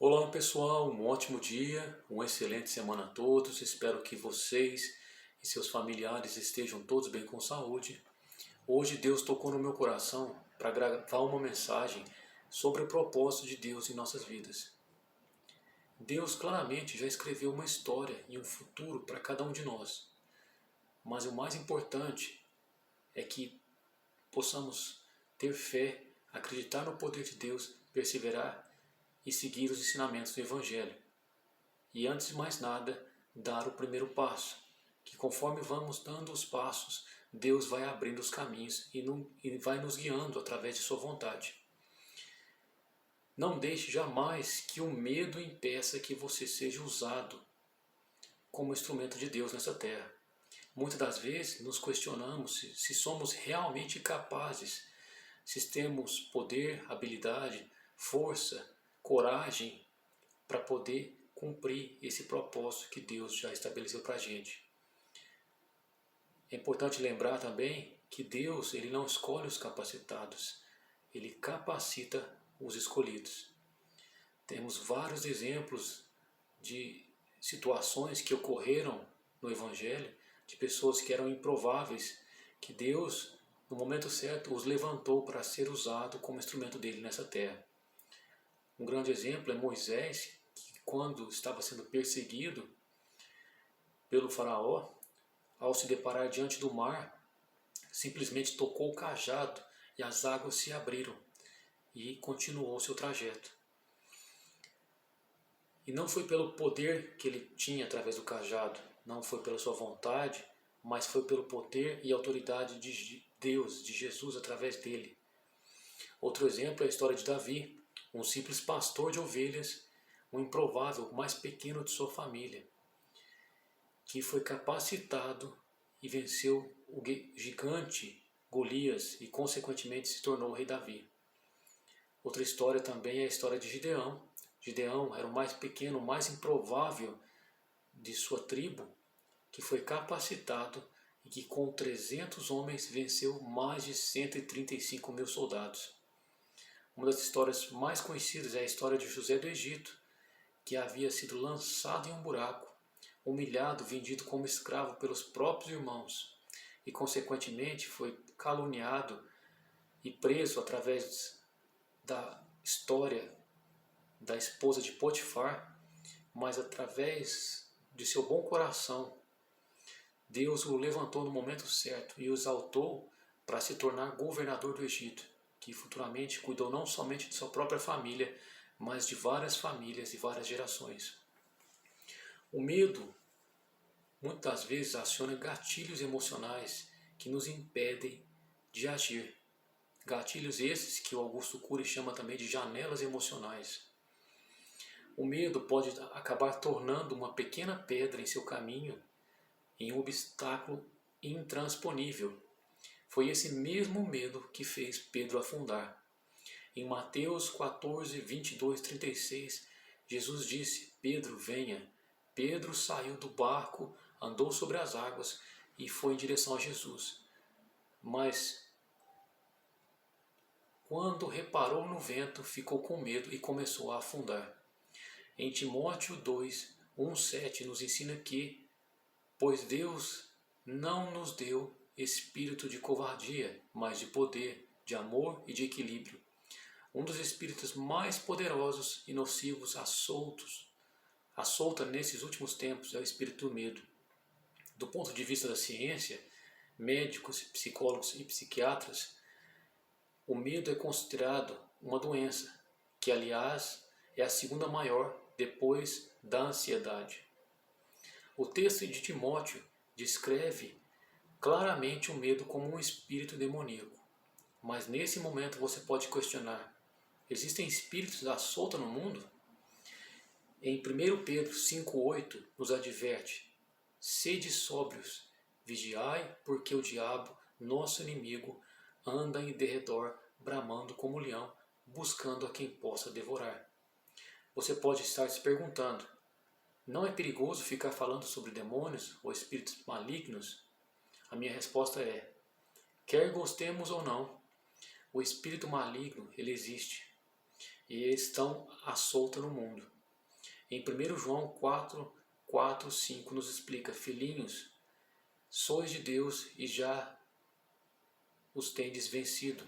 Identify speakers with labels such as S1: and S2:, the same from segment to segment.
S1: Olá pessoal, um ótimo dia, uma excelente semana a todos. Espero que vocês e seus familiares estejam todos bem com saúde. Hoje Deus tocou no meu coração para gravar uma mensagem sobre o propósito de Deus em nossas vidas. Deus claramente já escreveu uma história e um futuro para cada um de nós. Mas o mais importante é que possamos ter fé, acreditar no poder de Deus, perseverar e seguir os ensinamentos do Evangelho. E antes de mais nada, dar o primeiro passo, que conforme vamos dando os passos, Deus vai abrindo os caminhos e vai nos guiando através de sua vontade. Não deixe jamais que o medo impeça que você seja usado como instrumento de Deus nessa terra. Muitas das vezes nos questionamos se somos realmente capazes, se temos poder, habilidade, força, coragem para poder cumprir esse propósito que Deus já estabeleceu para a gente. É importante lembrar também que Deus ele não escolhe os capacitados, Ele capacita os escolhidos. Temos vários exemplos de situações que ocorreram no Evangelho, de pessoas que eram improváveis, que Deus, no momento certo, os levantou para ser usado como instrumento dele nessa terra. Um grande exemplo é Moisés, que quando estava sendo perseguido pelo faraó, ao se deparar diante do mar, simplesmente tocou o cajado e as águas se abriram e continuou seu trajeto. E não foi pelo poder que ele tinha através do cajado, não foi pela sua vontade, mas foi pelo poder e autoridade de Deus, de Jesus através dele. Outro exemplo é a história de Davi, um simples pastor de ovelhas, um improvável, o mais pequeno de sua família, que foi capacitado e venceu o gigante Golias e consequentemente se tornou o rei Davi. Outra história também é a história de Gideão. Gideão era o mais pequeno, o mais improvável de sua tribo, que foi capacitado e que com 300 homens venceu mais de 135 mil soldados. Uma das histórias mais conhecidas é a história de José do Egito, que havia sido lançado em um buraco, humilhado, vendido como escravo pelos próprios irmãos e consequentemente foi caluniado e preso através da história da esposa de Potifar, mas através de seu bom coração, Deus o levantou no momento certo e o exaltou para se tornar governador do Egito, que futuramente cuidou não somente de sua própria família, mas de várias famílias e várias gerações. O medo, muitas vezes, aciona gatilhos emocionais que nos impedem de agir. Gatilhos esses que o Augusto Cury chama também de janelas emocionais. O medo pode acabar tornando uma pequena pedra em seu caminho em um obstáculo intransponível. Foi esse mesmo medo que fez Pedro afundar. Em Mateus 14, 22, 36, Jesus disse: Pedro, venha. Pedro saiu do barco, andou sobre as águas e foi em direção a Jesus. Mas, quando reparou no vento, ficou com medo e começou a afundar. Em Timóteo 2, 1, 7 nos ensina que, pois Deus não nos deu espírito de covardia, mas de poder, de amor e de equilíbrio. Um dos espíritos mais poderosos e nocivos à solta nesses últimos tempos é o espírito do medo. Do ponto de vista da ciência, médicos, psicólogos e psiquiatras, o medo é considerado uma doença, que aliás é a segunda maior depois da ansiedade. O texto de Timóteo descreve claramente o medo como um espírito demoníaco. Mas nesse momento você pode questionar: existem espíritos à solta no mundo? Em 1 Pedro 5,8 nos adverte: sede sóbrios, vigiai, porque o diabo, nosso inimigo, anda em derredor, bramando como leão, buscando a quem possa devorar. Você pode estar se perguntando: não é perigoso ficar falando sobre demônios ou espíritos malignos? A minha resposta é: quer gostemos ou não, o espírito maligno ele existe. e estão à solta no mundo. Em 1 João 4, 5 nos explica: filhinhos, sois de Deus e já os tendes vencido,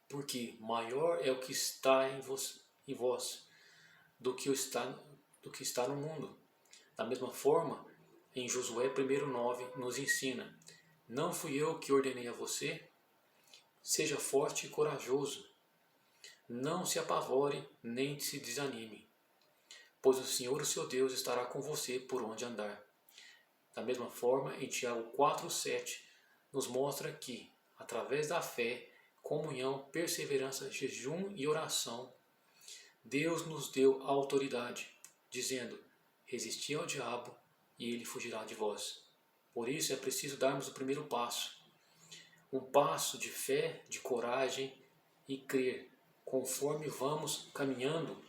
S1: porque maior é o que está em vós do que está no mundo. Da mesma forma, em Josué 1:9 nos ensina: não fui eu que ordenei a você? Seja forte e corajoso. Não se apavore nem se desanime, pois o Senhor, o seu Deus, estará com você por onde andar. Da mesma forma, em Tiago 4:7 nos mostra que, através da fé, comunhão, perseverança, jejum e oração, Deus nos deu a autoridade, dizendo: resisti ao diabo e ele fugirá de vós. Por isso é preciso darmos o primeiro passo. Um passo de fé, de coragem e crer. Conforme vamos caminhando,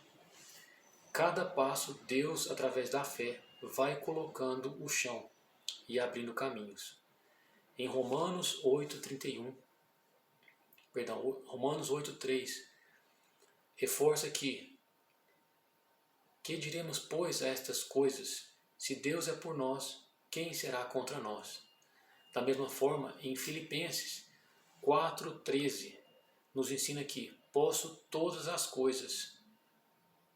S1: cada passo Deus, através da fé, vai colocando o chão e abrindo caminhos. Em Romanos 8:3, reforça que diremos, pois, a estas coisas? Se Deus é por nós, quem será contra nós? Da mesma forma, em Filipenses 4:13, nos ensina que posso todas as coisas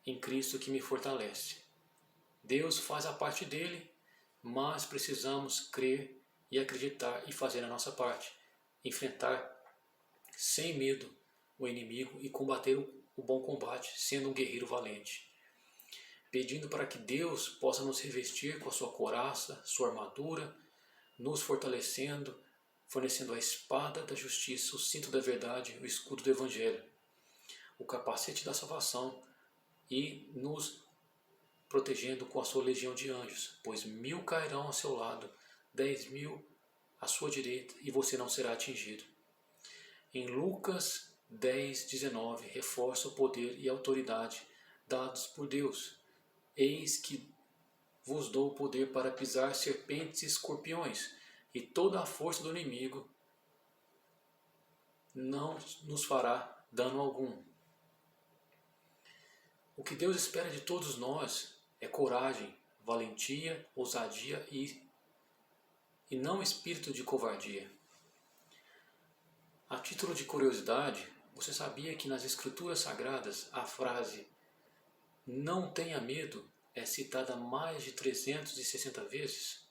S1: em Cristo que me fortalece. Deus faz a parte dele, mas precisamos crer e acreditar e fazer a nossa parte. Enfrentar sem medo o inimigo e combater o bom combate, sendo um guerreiro valente. Pedindo para que Deus possa nos revestir com a sua couraça, sua armadura, nos fortalecendo, fornecendo a espada da justiça, o cinto da verdade, o escudo do evangelho, o capacete da salvação e nos protegendo com a sua legião de anjos, pois 1000 cairão ao seu lado, 10.000 à sua direita e você não será atingido. Em Lucas 10:19 reforça o poder e a autoridade dados por Deus. Eis que vos dou o poder para pisar serpentes e escorpiões, e toda a força do inimigo não nos fará dano algum. O que Deus espera de todos nós é coragem, valentia, ousadia e não espírito de covardia. A título de curiosidade, você sabia que nas Escrituras Sagradas a frase "não tenha medo" é citada mais de 360 vezes?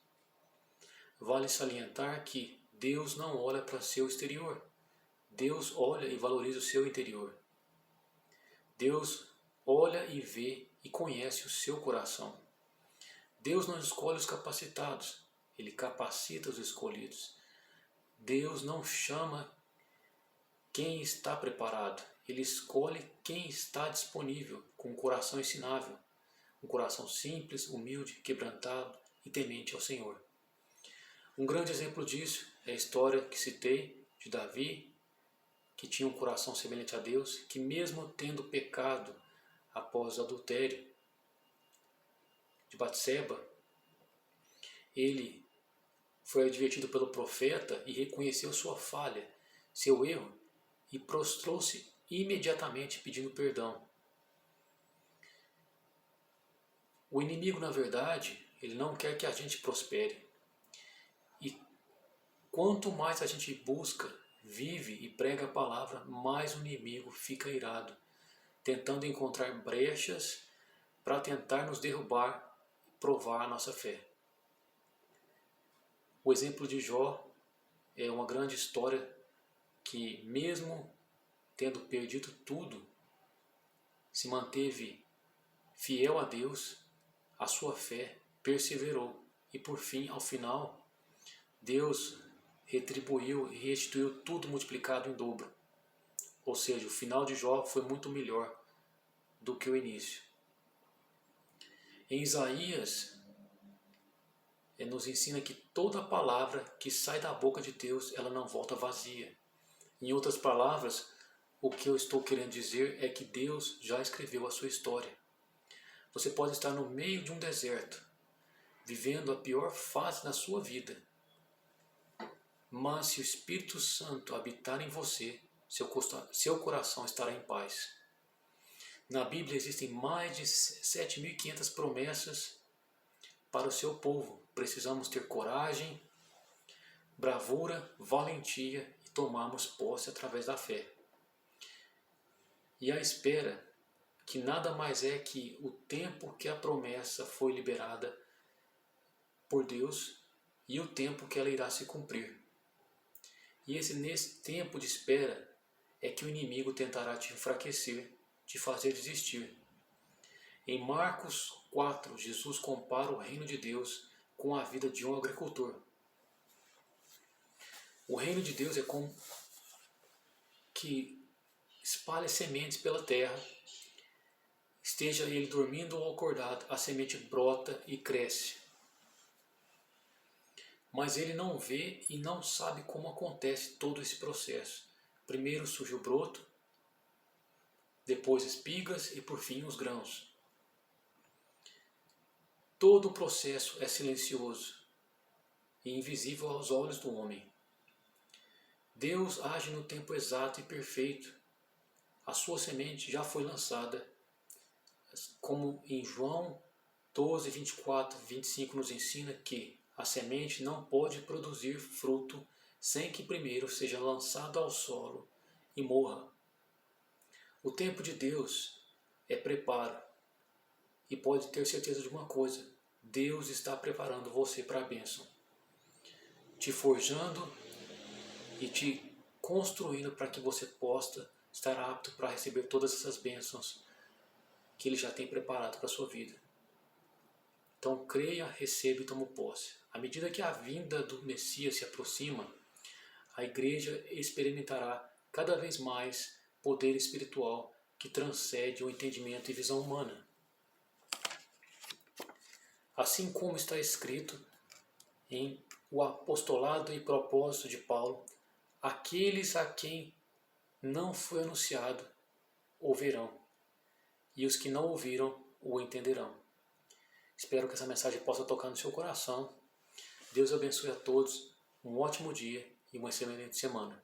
S1: Vale salientar que Deus não olha para seu exterior. Deus olha e valoriza o seu interior. Deus olha e vê e conhece o seu coração. Deus não escolhe os capacitados, Ele capacita os escolhidos. Deus não chama quem está preparado, Ele escolhe quem está disponível, com um coração ensinável, um coração simples, humilde, quebrantado e temente ao Senhor. Um grande exemplo disso é a história que citei de Davi, que tinha um coração semelhante a Deus, que mesmo tendo pecado após o adultério de Batseba, ele foi advertido pelo profeta e reconheceu sua falha, seu erro, e prostrou-se imediatamente pedindo perdão. O inimigo, na verdade, ele não quer que a gente prospere. E quanto mais a gente busca, vive e prega a palavra, mais o inimigo fica irado, tentando encontrar brechas para tentar nos derrubar e provar a nossa fé. O exemplo de Jó é uma grande história que, mesmo tendo perdido tudo, se manteve fiel a Deus, a sua fé, perseverou e por fim, ao final, Deus retribuiu e restituiu tudo multiplicado em dobro. Ou seja, o final de Jó foi muito melhor do que o início. Em Isaías, nos ensina que toda palavra que sai da boca de Deus, ela não volta vazia. Em outras palavras, o que eu estou querendo dizer é que Deus já escreveu a sua história. Você pode estar no meio de um deserto, vivendo a pior fase da sua vida. Mas se o Espírito Santo habitar em você, seu coração estará em paz. Na Bíblia existem mais de 7.500 promessas para o seu povo. Precisamos ter coragem, bravura, valentia e tomarmos posse através da fé. E a espera, que nada mais é que o tempo que a promessa foi liberada por Deus e o tempo que ela irá se cumprir. E nesse tempo de espera é que o inimigo tentará te enfraquecer, te fazer desistir. Em Marcos 4, Jesus compara o reino de Deus com a vida de um agricultor. O reino de Deus é como que espalha sementes pela terra, esteja ele dormindo ou acordado, a semente brota e cresce. Mas ele não vê e não sabe como acontece todo esse processo. Primeiro surge o broto, depois espigas e por fim os grãos. Todo o processo é silencioso e invisível aos olhos do homem. Deus age no tempo exato e perfeito. A sua semente já foi lançada, como em João 12, 24, 25 nos ensina que a semente não pode produzir fruto sem que primeiro seja lançado ao solo e morra. O tempo de Deus é preparo. E pode ter certeza de uma coisa: Deus está preparando você para a bênção, te forjando e te construindo para que você possa estar apto para receber todas essas bênçãos que Ele já tem preparado para a sua vida. Então creia, receba e tome posse. À medida que a vinda do Messias se aproxima, a igreja experimentará cada vez mais poder espiritual que transcende o entendimento e visão humana. Assim como está escrito em O Apostolado e Propósito de Paulo, aqueles a quem não foi anunciado ouvirão, e os que não ouviram o entenderão. Espero que essa mensagem possa tocar no seu coração. Deus abençoe a todos, um ótimo dia e uma excelente semana.